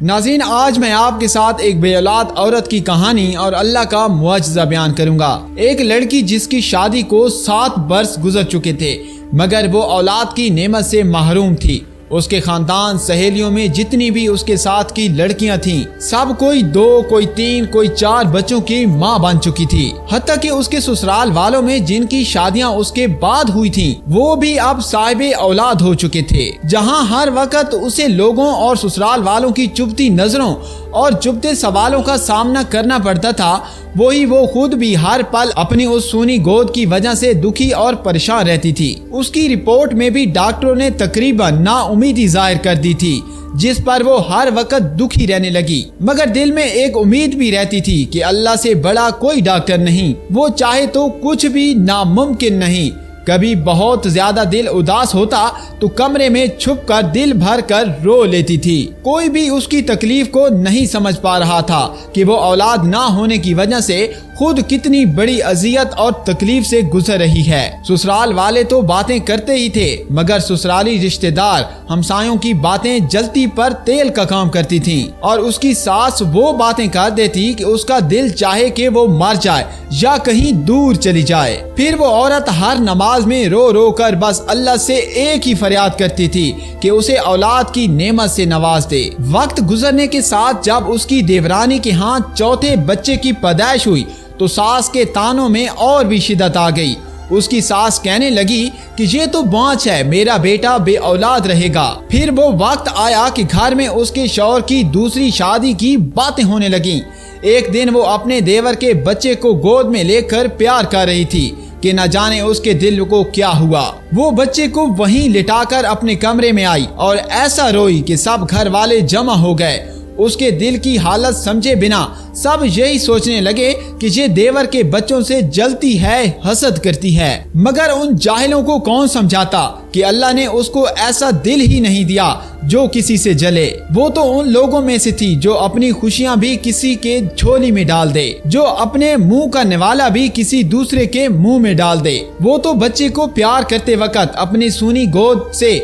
ناظرین، آج میں آپ کے ساتھ ایک بے اولاد عورت کی کہانی اور اللہ کا معجزہ بیان کروں گا۔ ایک لڑکی جس کی شادی کو 7 برس گزر چکے تھے مگر وہ اولاد کی نعمت سے محروم تھی۔ اس کے خاندان سہیلیوں میں جتنی بھی اس کے ساتھ کی لڑکیاں تھیں، سب کوئی 2 کوئی 3 کوئی 4 بچوں کی ماں بن چکی تھی۔ حتیٰ کہ اس کے سسرال والوں میں جن کی شادیاں اس کے بعد ہوئی تھیں وہ بھی اب صاحب اولاد ہو چکے تھے۔ جہاں ہر وقت اسے لوگوں اور سسرال والوں کی چبھتی نظروں اور چبھتے سوالوں کا سامنا کرنا پڑتا تھا، وہی وہ خود بھی ہر پل اپنی اس سونی گود کی وجہ سے دکھی اور پریشان رہتی تھی۔ اس کی رپورٹ میں بھی ڈاکٹروں نے تقریباً نا امیدی ظاہر کر دی تھی، جس پر وہ ہر وقت دکھی رہنے لگی۔ مگر دل میں ایک امید بھی رہتی تھی کہ اللہ سے بڑا کوئی ڈاکٹر نہیں، وہ چاہے تو کچھ بھی ناممکن نہیں۔ کبھی بہت زیادہ دل اداس ہوتا تو کمرے میں چھپ کر دل بھر کر رو لیتی تھی۔ کوئی بھی اس کی تکلیف کو نہیں سمجھ پا رہا تھا کہ وہ اولاد نہ ہونے کی وجہ سے خود کتنی بڑی اذیت اور تکلیف سے گزر رہی ہے۔ سسرال والے تو باتیں کرتے ہی تھے مگر سسرالی رشتہ دار ہمسایوں کی باتیں جلتی پر تیل کا کام کرتی تھیں، اور اس کی ساس وہ باتیں کر دیتی کہ اس کا دل چاہے کہ وہ مر جائے یا کہیں دور چلی جائے۔ پھر وہ عورت ہر نماز میں رو رو کر بس اللہ سے ایک ہی فریاد کرتی تھی کہ اسے اولاد کی نعمت سے نواز دے۔ وقت گزرنے کے ساتھ جب اس کی دیورانی کے ہاں 4تھے بچے کی پیدائش ہوئی تو ساس کے تانوں میں اور بھی شدت آ گئی۔ اس کی ساس کہنے لگی کہ یہ تو بانچ ہے، میرا بیٹا بے اولاد رہے گا۔ پھر وہ وقت آیا کہ گھر میں اس کے شوہر کی دوسری شادی کی باتیں ہونے لگیں۔ ایک دن وہ اپنے دیور کے بچے کو گود میں لے کر پیار کر رہی تھی کہ نہ جانے اس کے دل کو کیا ہوا۔ وہ بچے کو وہیں لٹا کر اپنے کمرے میں آئی اور ایسا روئی کہ سب گھر والے جمع ہو گئے۔ اس کے دل کی حالت سمجھے بنا سب یہی سوچنے لگے کہ یہ دیور کے بچوں سے جلتی ہے، حسد کرتی ہے۔ مگر ان جاہلوں کو کون سمجھاتا کہ اللہ نے اس کو ایسا دل ہی نہیں دیا جو کسی سے جلے۔ وہ تو ان لوگوں میں سے تھی جو اپنی خوشیاں بھی کسی کے جھولی میں ڈال دے، جو اپنے منہ کا نوالا بھی کسی دوسرے کے منہ میں ڈال دے۔ وہ تو بچے کو پیار کرتے وقت اپنی سونی گود سے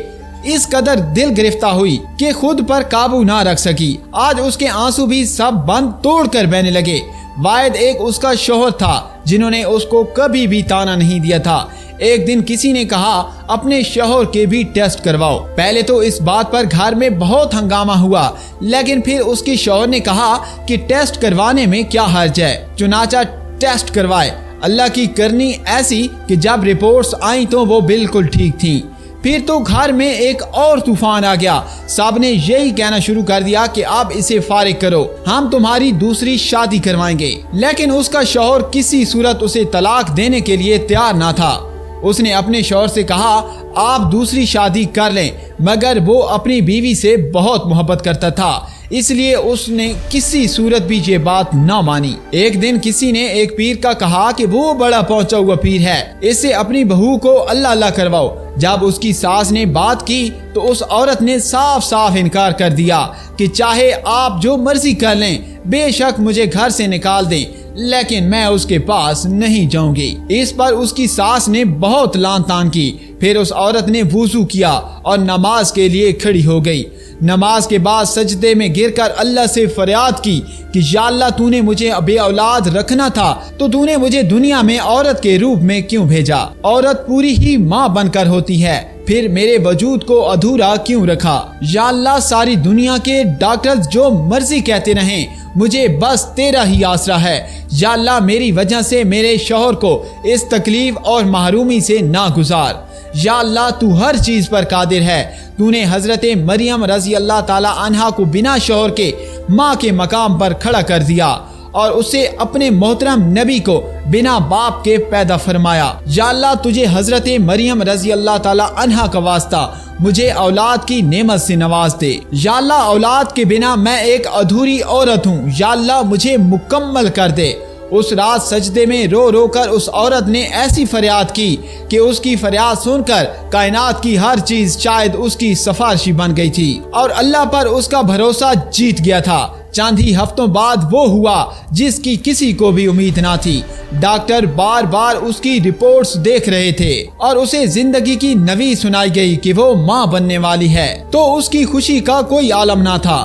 اس قدر دل گرفتہ ہوئی کہ خود پر قابو نہ رکھ سکی۔ آج اس کے آنسو بھی سب بند توڑ کر بہنے لگے۔ واحد ایک اس کا شوہر تھا جنہوں نے اس کو کبھی بھی تانا نہیں دیا تھا۔ ایک دن کسی نے کہا اپنے شوہر کے بھی ٹیسٹ کرواؤ۔ پہلے تو اس بات پر گھر میں بہت ہنگامہ ہوا، لیکن پھر اس کے شوہر نے کہا کہ ٹیسٹ کروانے میں کیا حرج ہے۔ چنانچہ ٹیسٹ کروائے۔ اللہ کی کرنی ایسی کہ جب رپورٹس آئیں تو وہ بالکل ٹھیک تھیں۔ پھر تو گھر میں ایک اور طوفان آ گیا۔ سب نے یہی کہنا شروع کر دیا کہ اب اسے فارغ کرو، ہم تمہاری دوسری شادی کروائیں گے۔ لیکن اس کا شوہر کسی صورت اسے طلاق دینے کے لیے تیار نہ تھا۔ اس نے اپنے شوہر سے کہا آپ دوسری شادی کر لیں، مگر وہ اپنی بیوی سے بہت محبت کرتا تھا، اس لیے اس نے کسی صورت بھی یہ بات نہ مانی۔ ایک دن کسی نے ایک پیر کا کہا کہ وہ بڑا پہنچا ہوا پیر ہے، اس سے اپنی بہو کو اللہ اللہ کرواؤ۔ جب اس کی ساس نے بات کی تو اس عورت نے صاف صاف انکار کر دیا کہ چاہے آپ جو مرضی کر لیں، بے شک مجھے گھر سے نکال دیں، لیکن میں اس کے پاس نہیں جاؤں گی۔ اس پر اس کی ساس نے بہت لان تان کی۔ پھر اس عورت نے وضو کیا اور نماز کے لیے کھڑی ہو گئی۔ نماز کے بعد سجدے میں گر کر اللہ سے فریاد کی کہ یا اللہ تو نے مجھے بے اولاد رکھنا تھا تو تو نے مجھے دنیا میں عورت کے روپ میں کیوں بھیجا؟ عورت پوری ہی ماں بن کر ہوتی ہے، پھر میرے وجود کو ادھورا کیوں رکھا؟ یا اللہ ساری دنیا کے ڈاکٹرز جو مرضی کہتے رہیں، مجھے بس تیرا ہی آسرا ہے۔ یا اللہ میری وجہ سے میرے شوہر کو اس تکلیف اور محرومی سے نہ گزار۔ یا اللہ تو ہر چیز پر قادر ہے۔ تو نے حضرت مریم رضی اللہ تعالی عنہا کو بنا شوہر کے ماں کے مقام پر کھڑا کر دیا اور اسے اپنے محترم نبی کو بنا باپ کے پیدا فرمایا۔ یا اللہ تجھے حضرت مریم رضی اللہ تعالی عنہا کا واسطہ مجھے اولاد کی نعمت سے نواز دے۔ یا اللہ اولاد کے بنا میں ایک ادھوری عورت ہوں، یا اللہ مجھے مکمل کر دے۔ اس رات سجدے میں رو رو کر اس عورت نے ایسی فریاد کی کہ اس کی فریاد سن کر کائنات کی ہر چیز شاید اس کی سفارشی بن گئی تھی اور اللہ پر اس کا بھروسہ جیت گیا تھا۔ چند ہی ہفتوں بعد وہ ہوا جس کی کسی کو بھی امید نہ تھی۔ ڈاکٹر بار بار اس کی رپورٹس دیکھ رہے تھے اور اسے زندگی کی نوی سنائی گئی کہ وہ ماں بننے والی ہے، تو اس کی خوشی کا کوئی عالم نہ تھا۔